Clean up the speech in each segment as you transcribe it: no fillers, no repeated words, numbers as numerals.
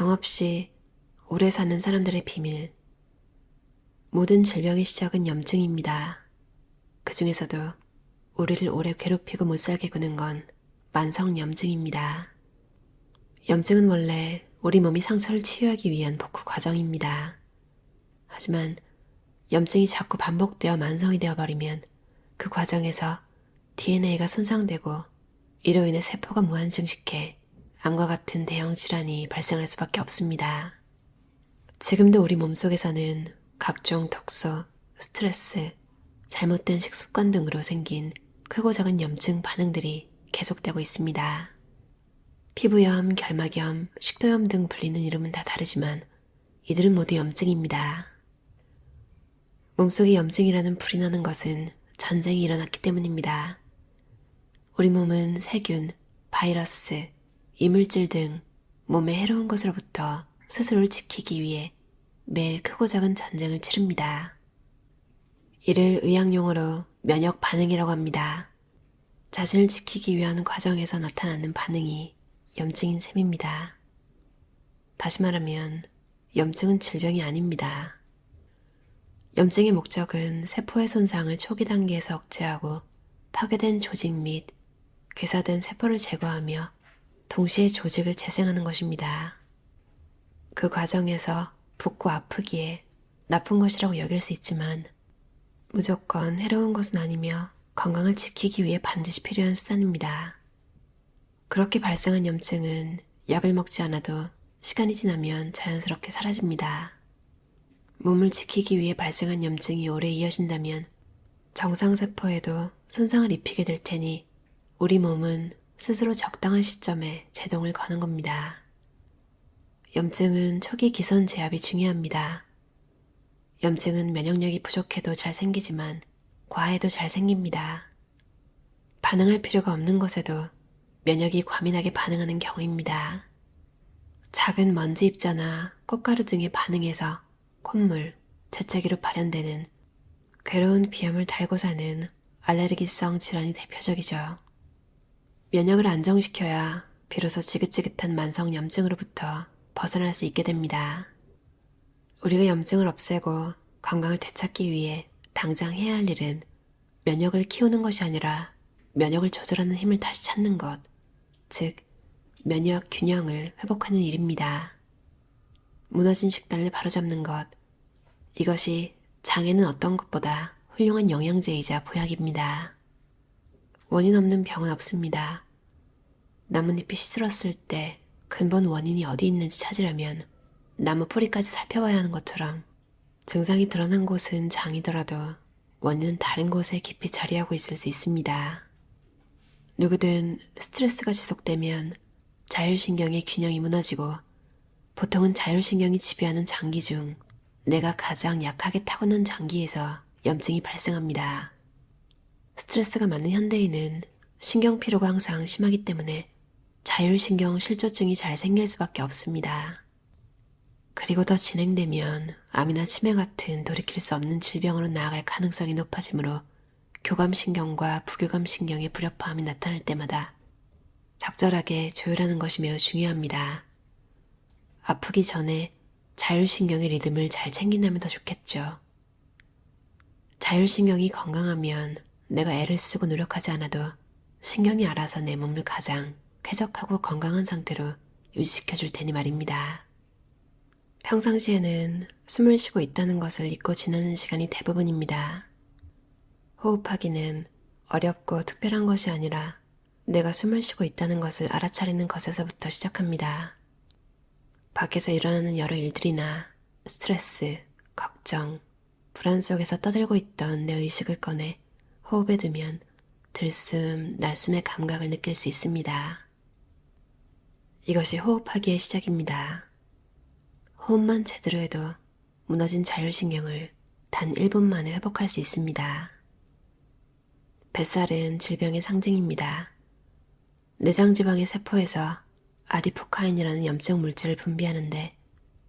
병 없이 오래 사는 사람들의 비밀. 모든 질병의 시작은 염증입니다. 그 중에서도 우리를 오래 괴롭히고 못 살게 구는 건 만성염증입니다. 염증은 원래 우리 몸이 상처를 치유하기 위한 복구 과정입니다. 하지만 염증이 자꾸 반복되어 만성이 되어버리면 그 과정에서 DNA가 손상되고 이로 인해 세포가 무한증식해 암과 같은 대형 질환이 발생할 수밖에 없습니다. 지금도 우리 몸속에서는 각종 독소, 스트레스, 잘못된 식습관 등으로 생긴 크고 작은 염증 반응들이 계속되고 있습니다. 피부염, 결막염, 식도염 등 불리는 이름은 다 다르지만 이들은 모두 염증입니다. 몸속에 염증이라는 불이 나는 것은 전쟁이 일어났기 때문입니다. 우리 몸은 세균, 바이러스, 이물질 등 몸에 해로운 것으로부터 스스로를 지키기 위해 매일 크고 작은 전쟁을 치릅니다. 이를 의학용어로 면역 반응이라고 합니다. 자신을 지키기 위한 과정에서 나타나는 반응이 염증인 셈입니다. 다시 말하면 염증은 질병이 아닙니다. 염증의 목적은 세포의 손상을 초기 단계에서 억제하고 파괴된 조직 및 괴사된 세포를 제거하며 동시에 조직을 재생하는 것입니다. 그 과정에서 붓고 아프기에 나쁜 것이라고 여길 수 있지만 무조건 해로운 것은 아니며 건강을 지키기 위해 반드시 필요한 수단입니다. 그렇게 발생한 염증은 약을 먹지 않아도 시간이 지나면 자연스럽게 사라집니다. 몸을 지키기 위해 발생한 염증이 오래 이어진다면 정상세포에도 손상을 입히게 될 테니 우리 몸은 스스로 적당한 시점에 제동을 거는 겁니다. 염증은 초기 기선 제압이 중요합니다. 염증은 면역력이 부족해도 잘 생기지만 과해도 잘 생깁니다. 반응할 필요가 없는 것에도 면역이 과민하게 반응하는 경우입니다. 작은 먼지 입자나 꽃가루 등의 반응에서 콧물, 재채기로 발현되는 괴로운 비염을 달고 사는 알레르기성 질환이 대표적이죠. 면역을 안정시켜야 비로소 지긋지긋한 만성 염증으로부터 벗어날 수 있게 됩니다. 우리가 염증을 없애고 건강을 되찾기 위해 당장 해야 할 일은 면역을 키우는 것이 아니라 면역을 조절하는 힘을 다시 찾는 것, 즉 면역 균형을 회복하는 일입니다. 무너진 식단을 바로잡는 것, 이것이 장에는 어떤 것보다 훌륭한 영양제이자 보약입니다. 원인 없는 병은 없습니다. 나뭇잎이 시들었을 때 근본 원인이 어디 있는지 찾으려면 나무 뿌리까지 살펴봐야 하는 것처럼 증상이 드러난 곳은 장이더라도 원인은 다른 곳에 깊이 자리하고 있을 수 있습니다. 누구든 스트레스가 지속되면 자율신경의 균형이 무너지고 보통은 자율신경이 지배하는 장기 중 내가 가장 약하게 타고난 장기에서 염증이 발생합니다. 스트레스가 많은 현대인은 신경피로가 항상 심하기 때문에 자율신경 실조증이 잘 생길 수밖에 없습니다. 그리고 더 진행되면 암이나 치매 같은 돌이킬 수 없는 질병으로 나아갈 가능성이 높아지므로 교감신경과 부교감신경의 불협화음이 나타날 때마다 적절하게 조율하는 것이 매우 중요합니다. 아프기 전에 자율신경의 리듬을 잘 챙긴다면 더 좋겠죠. 자율신경이 건강하면 내가 애를 쓰고 노력하지 않아도 신경이 알아서 내 몸을 가장 쾌적하고 건강한 상태로 유지시켜 줄 테니 말입니다. 평상시에는 숨을 쉬고 있다는 것을 잊고 지나는 시간이 대부분입니다. 호흡하기는 어렵고 특별한 것이 아니라 내가 숨을 쉬고 있다는 것을 알아차리는 것에서부터 시작합니다. 밖에서 일어나는 여러 일들이나 스트레스, 걱정, 불안 속에서 떠들고 있던 내 의식을 꺼내 호흡에 두면 들숨, 날숨의 감각을 느낄 수 있습니다. 이것이 호흡하기의 시작입니다. 호흡만 제대로 해도 무너진 자율신경을 단 1분 만에 회복할 수 있습니다. 뱃살은 질병의 상징입니다. 내장지방의 세포에서 아디포카인이라는 염증 물질을 분비하는데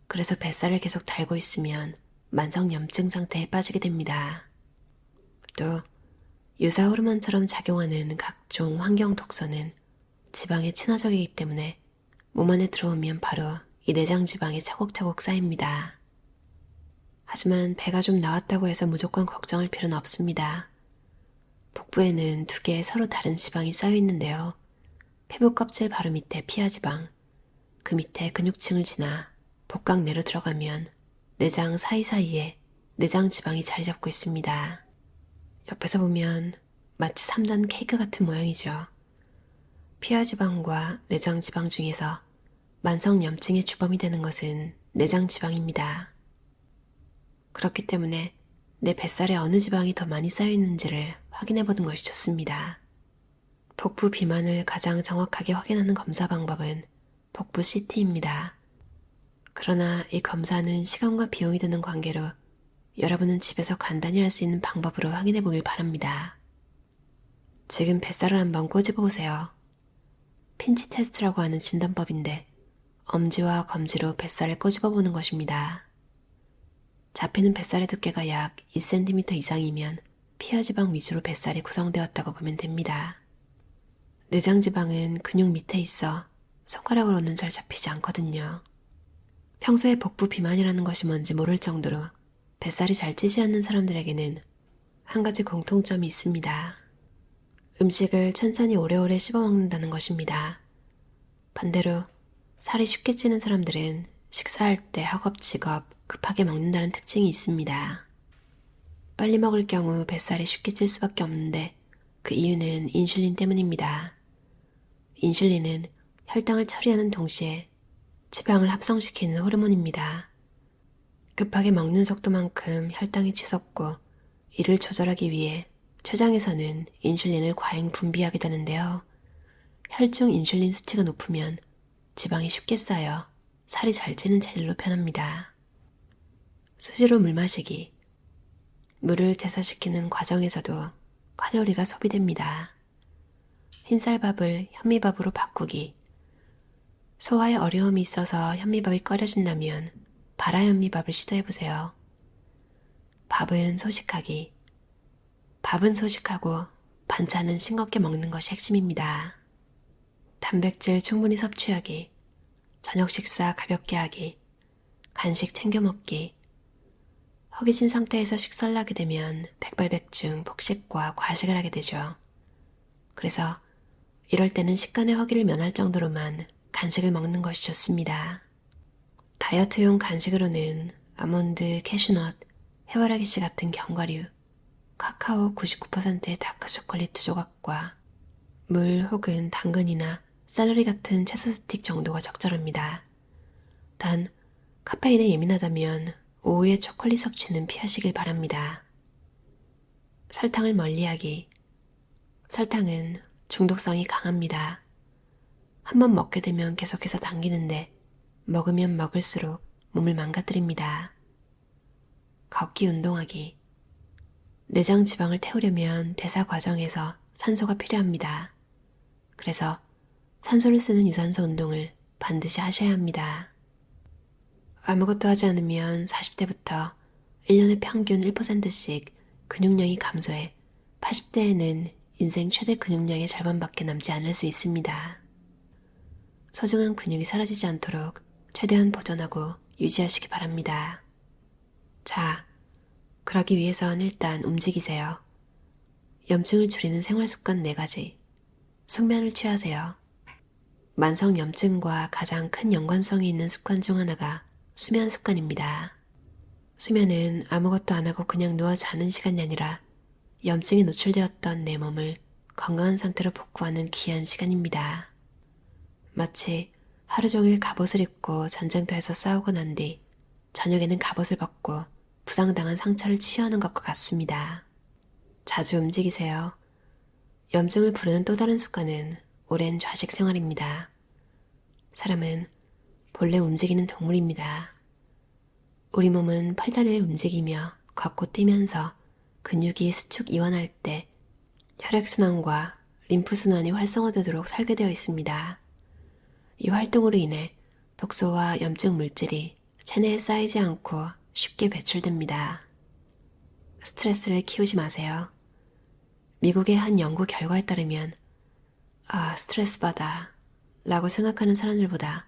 그래서 뱃살을 계속 달고 있으면 만성 염증 상태에 빠지게 됩니다. 또 유사 호르몬처럼 작용하는 각종 환경 독소는 지방에 친화적이기 때문에 몸 안에 들어오면 바로 이 내장 지방이 차곡차곡 쌓입니다. 하지만 배가 좀 나왔다고 해서 무조건 걱정할 필요는 없습니다. 복부에는 두 개의 서로 다른 지방이 쌓여 있는데요. 피부 껍질 바로 밑에 피하 지방, 그 밑에 근육층을 지나 복강 내로 들어가면 내장 사이사이에 내장 지방이 자리 잡고 있습니다. 옆에서 보면 마치 3단 케이크 같은 모양이죠. 피하 지방과 내장 지방 중에서 만성 염증의 주범이 되는 것은 내장 지방입니다. 그렇기 때문에 내 뱃살에 어느 지방이 더 많이 쌓여 있는지를 확인해 보는 것이 좋습니다. 복부 비만을 가장 정확하게 확인하는 검사 방법은 복부 CT입니다. 그러나 이 검사는 시간과 비용이 드는 관계로 여러분은 집에서 간단히 할 수 있는 방법으로 확인해 보길 바랍니다. 지금 뱃살을 한번 꼬집어 보세요. 핀치 테스트라고 하는 진단법인데 엄지와 검지로 뱃살을 꼬집어 보는 것입니다. 잡히는 뱃살의 두께가 약 2cm 이상이면 피하지방 위주로 뱃살이 구성되었다고 보면 됩니다. 내장지방은 근육 밑에 있어 손가락으로는 잘 잡히지 않거든요. 평소에 복부 비만이라는 것이 뭔지 모를 정도로 뱃살이 잘 찌지 않는 사람들에게는 한 가지 공통점이 있습니다. 음식을 천천히 오래오래 씹어 먹는다는 것입니다. 반대로 살이 쉽게 찌는 사람들은 식사할 때 허겁지겁 급하게 먹는다는 특징이 있습니다. 빨리 먹을 경우 뱃살이 쉽게 찔 수밖에 없는데 그 이유는 인슐린 때문입니다. 인슐린은 혈당을 처리하는 동시에 지방을 합성시키는 호르몬입니다. 급하게 먹는 속도만큼 혈당이 치솟고 이를 조절하기 위해 췌장에서는 인슐린을 과잉 분비하게 되는데요. 혈중 인슐린 수치가 높으면 지방이 쉽게 쌓여 살이 잘 찌는 체질로 변합니다. 수시로 물 마시기. 물을 대사시키는 과정에서도 칼로리가 소비됩니다. 흰쌀밥을 현미밥으로 바꾸기. 소화에 어려움이 있어서 현미밥이 꺼려진다면 발화 현미밥을 시도해보세요. 밥은 소식하기. 밥은 소식하고 반찬은 싱겁게 먹는 것이 핵심입니다. 단백질 충분히 섭취하기. 저녁 식사 가볍게 하기. 간식 챙겨 먹기. 허기진 상태에서 식사를 하게 되면 백발백중 폭식과 과식을 하게 되죠. 그래서 이럴 때는 식간의 허기를 면할 정도로만 간식을 먹는 것이 좋습니다. 다이어트용 간식으로는 아몬드, 캐슈넛, 해바라기씨 같은 견과류, 카카오 99%의 다크 초콜릿 2조각과 물 혹은 당근이나 샐러리 같은 채소 스틱 정도가 적절합니다. 단, 카페인에 예민하다면 오후에 초콜릿 섭취는 피하시길 바랍니다. 설탕을 멀리하기. 설탕은 중독성이 강합니다. 한번 먹게 되면 계속해서 당기는데 먹으면 먹을수록 몸을 망가뜨립니다. 걷기 운동하기. 내장 지방을 태우려면 대사 과정에서 산소가 필요합니다. 그래서 산소를 쓰는 유산소 운동을 반드시 하셔야 합니다. 아무것도 하지 않으면 40대부터 1년에 평균 1%씩 근육량이 감소해 80대에는 인생 최대 근육량의 절반밖에 남지 않을 수 있습니다. 소중한 근육이 사라지지 않도록 최대한 보존하고 유지하시기 바랍니다. 자, 그러기 위해선 일단 움직이세요. 염증을 줄이는 생활습관 4가지. 숙면을 취하세요. 만성 염증과 가장 큰 연관성이 있는 습관 중 하나가 수면 습관입니다. 수면은 아무것도 안 하고 그냥 누워 자는 시간이 아니라 염증에 노출되었던 내 몸을 건강한 상태로 복구하는 귀한 시간입니다. 마치 하루 종일 갑옷을 입고 전쟁터에서 싸우고 난 뒤 저녁에는 갑옷을 벗고 부상당한 상처를 치유하는 것과 같습니다. 자주 움직이세요. 염증을 부르는 또 다른 습관은 오랜 좌식 생활입니다. 사람은 본래 움직이는 동물입니다. 우리 몸은 팔다리를 움직이며 걷고 뛰면서 근육이 수축 이완할 때 혈액순환과 림프순환이 활성화되도록 설계되어 있습니다. 이 활동으로 인해 독소와 염증 물질이 체내에 쌓이지 않고 쉽게 배출됩니다. 스트레스를 키우지 마세요. 미국의 한 연구 결과에 따르면 스트레스 받아 라고 생각하는 사람들보다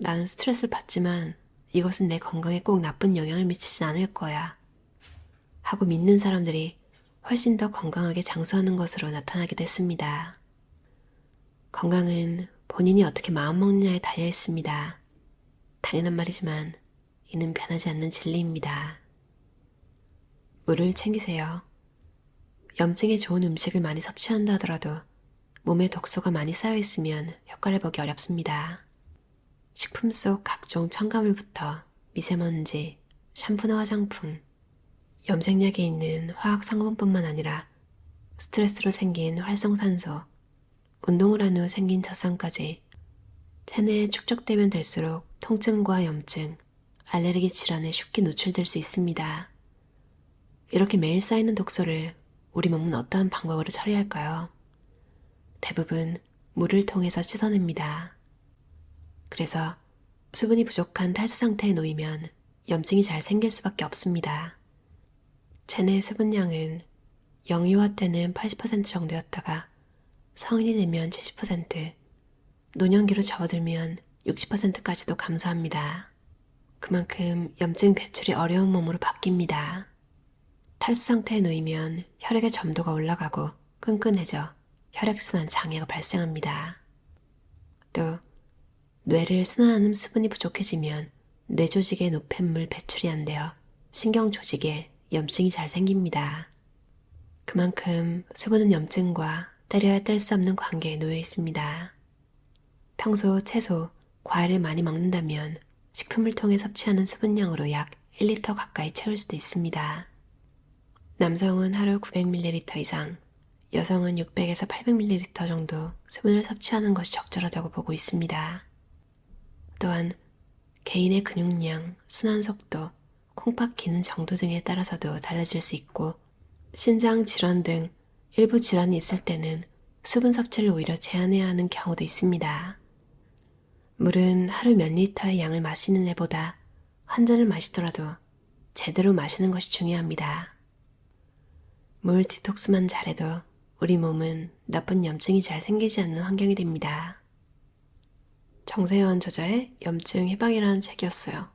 나는 스트레스를 받지만 이것은 내 건강에 꼭 나쁜 영향을 미치진 않을 거야. 하고 믿는 사람들이 훨씬 더 건강하게 장수하는 것으로 나타나기도 했습니다. 건강은 본인이 어떻게 마음먹느냐에 달려 있습니다. 당연한 말이지만 이는 변하지 않는 진리입니다. 물을 챙기세요. 염증에 좋은 음식을 많이 섭취한다 하더라도 몸에 독소가 많이 쌓여 있으면 효과를 보기 어렵습니다. 식품 속 각종 첨가물부터 미세먼지, 샴푸나 화장품, 염색약에 있는 화학 성분뿐만 아니라 스트레스로 생긴 활성산소, 운동을 한 후 생긴 젖산까지 체내에 축적되면 될수록 통증과 염증, 알레르기 질환에 쉽게 노출될 수 있습니다. 이렇게 매일 쌓이는 독소를 우리 몸은 어떠한 방법으로 처리할까요? 대부분 물을 통해서 씻어냅니다. 그래서 수분이 부족한 탈수 상태에 놓이면 염증이 잘 생길 수밖에 없습니다. 체내 수분량은 영유아 때는 80% 정도였다가 성인이 되면 70%, 노년기로 접어들면 60%까지도 감소합니다. 그만큼 염증 배출이 어려운 몸으로 바뀝니다. 탈수 상태에 놓이면 혈액의 점도가 올라가고 끈끈해져 혈액순환 장애가 발생합니다. 또 뇌를 순환하는 수분이 부족해지면 뇌 조직의 노폐물 배출이 안 되어 신경 조직에 염증이 잘 생깁니다. 그만큼 수분은 염증과 때려야 뗄 수 없는 관계에 놓여 있습니다. 평소 채소, 과일을 많이 먹는다면 식품을 통해 섭취하는 수분량으로 약 1리터 가까이 채울 수도 있습니다. 남성은 하루 900ml 이상, 여성은 600에서 800ml 정도 수분을 섭취하는 것이 적절하다고 보고 있습니다. 또한 개인의 근육량, 순환 속도, 콩팥 기능 정도 등에 따라서도 달라질 수 있고 신장 질환 등 일부 질환이 있을 때는 수분 섭취를 오히려 제한해야 하는 경우도 있습니다. 물은 하루 몇 리터의 양을 마시는 애보다 한 잔을 마시더라도 제대로 마시는 것이 중요합니다. 물 디톡스만 잘해도 우리 몸은 나쁜 염증이 잘 생기지 않는 환경이 됩니다. 정세현 저자의 염증 해방이라는 책이었어요.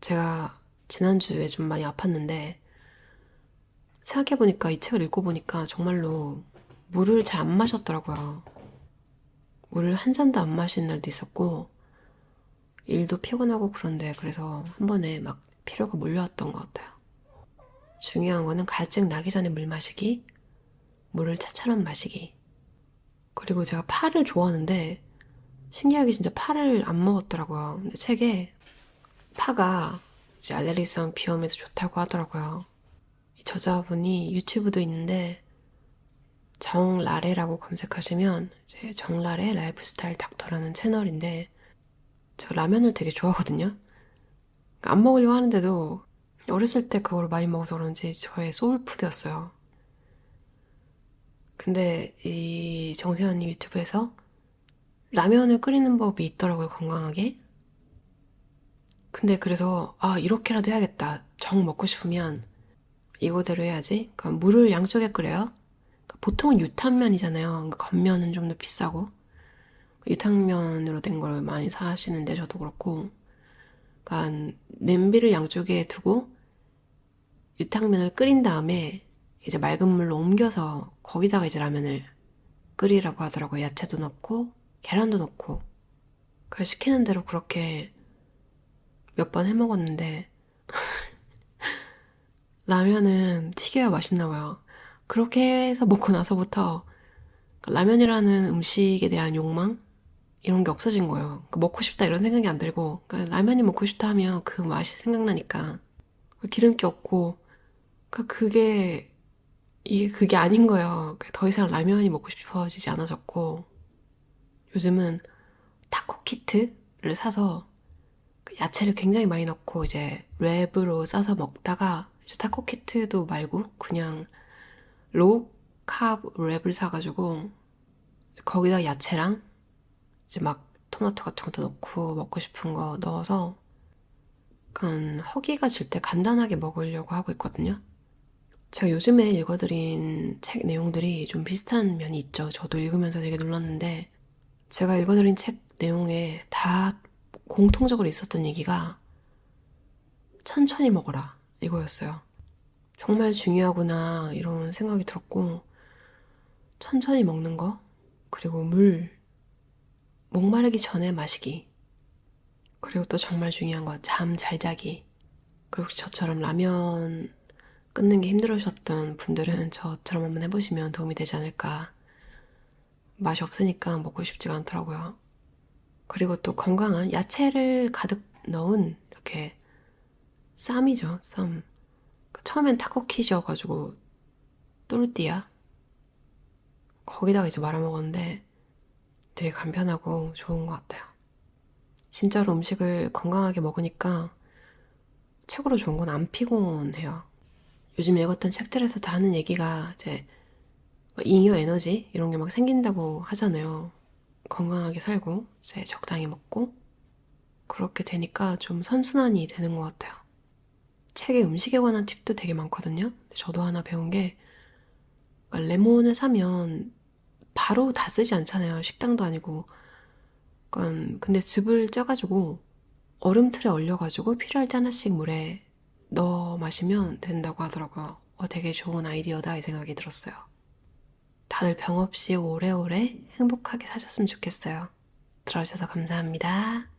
제가 지난주에 좀 많이 아팠는데 생각해보니까 이 책을 읽고보니까 정말로 물을 잘 안 마셨더라고요. 물을 한 잔도 안 마시는 날도 있었고 일도 피곤하고 그런데 그래서 한 번에 막 피로가 몰려왔던 것 같아요. 중요한 거는 갈증 나기 전에 물 마시기, 물을 차처럼 마시기. 그리고 제가 파를 좋아하는데 신기하게 진짜 파를 안 먹었더라고요. 근데 책에 파가 이제 알레르기성 비염에도 좋다고 하더라고요. 이 저자분이 유튜브도 있는데 정라레라고 검색하시면 이제 정라레 라이프스타일 닥터라는 채널인데 제가 라면을 되게 좋아하거든요. 안 먹으려고 하는데도 어렸을 때 그걸 많이 먹어서 그런지 저의 소울푸드였어요. 근데 이 정세현님 유튜브에서 라면을 끓이는 법이 있더라고요, 건강하게. 근데 그래서 이렇게라도 해야겠다. 정 먹고 싶으면 이거대로 해야지. 그러니까 물을 양쪽에 끓여요. 그러니까 보통은 유탄면이잖아요. 그러니까 겉면은 좀 더 비싸고 유탕면으로 된 걸 많이 사시는데 저도 그렇고 그러니까 냄비를 양쪽에 두고 유탕면을 끓인 다음에 이제 맑은 물로 옮겨서 거기다가 이제 라면을 끓이라고 하더라고요. 야채도 넣고 계란도 넣고 그 시키는 대로 그렇게 몇 번 해 먹었는데 라면은 튀겨야 맛있나 봐요. 그렇게 해서 먹고 나서부터 라면이라는 음식에 대한 욕망? 이런 게 없어진 거예요. 먹고 싶다 이런 생각이 안 들고 라면이 먹고 싶다 하면 그 맛이 생각나니까 기름기 없고 그게 아닌 거예요. 더 이상 라면이 먹고 싶어지지 않아졌고 요즘은 타코 키트를 사서 야채를 굉장히 많이 넣고 이제 랩으로 싸서 먹다가 이제 타코 키트도 말고 그냥 로우 카브 랩을 사가지고 거기다 야채랑 이제 막 토마토 같은 것도 넣고 먹고 싶은 거 넣어서 약간 허기가 질 때 간단하게 먹으려고 하고 있거든요. 제가 요즘에 읽어드린 책 내용들이 좀 비슷한 면이 있죠. 저도 읽으면서 되게 놀랐는데 제가 읽어드린 책 내용에 다 공통적으로 있었던 얘기가 천천히 먹어라 이거였어요. 정말 중요하구나 이런 생각이 들었고, 천천히 먹는 거, 그리고 물, 목마르기 전에 마시기, 그리고 또 정말 중요한 거 잠 잘 자기. 그리고 저처럼 라면 끊는 게 힘들으셨던 분들은 저처럼 한번 해보시면 도움이 되지 않을까. 맛이 없으니까 먹고 싶지가 않더라고요. 그리고 또 건강한 야채를 가득 넣은 이렇게 쌈이죠, 쌈. 처음엔 타코키셔가지고 또르띠아 거기다가 이제 말아 먹었는데 되게 간편하고 좋은 것 같아요. 진짜로 음식을 건강하게 먹으니까 최고로 좋은 건 안 피곤해요. 요즘 읽었던 책들에서 다 하는 얘기가 이제 잉여 에너지 이런 게 막 생긴다고 하잖아요. 건강하게 살고 이제 적당히 먹고 그렇게 되니까 좀 선순환이 되는 것 같아요. 책에 음식에 관한 팁도 되게 많거든요. 저도 하나 배운 게 레몬을 사면 바로 다 쓰지 않잖아요. 식당도 아니고. 근데 즙을 짜가지고 얼음틀에 얼려가지고 필요할 때 하나씩 물에 넣어 마시면 된다고 하더라고요. 되게 좋은 아이디어다 이 생각이 들었어요. 다들 병 없이 오래오래 행복하게 사셨으면 좋겠어요. 들어주셔서 감사합니다.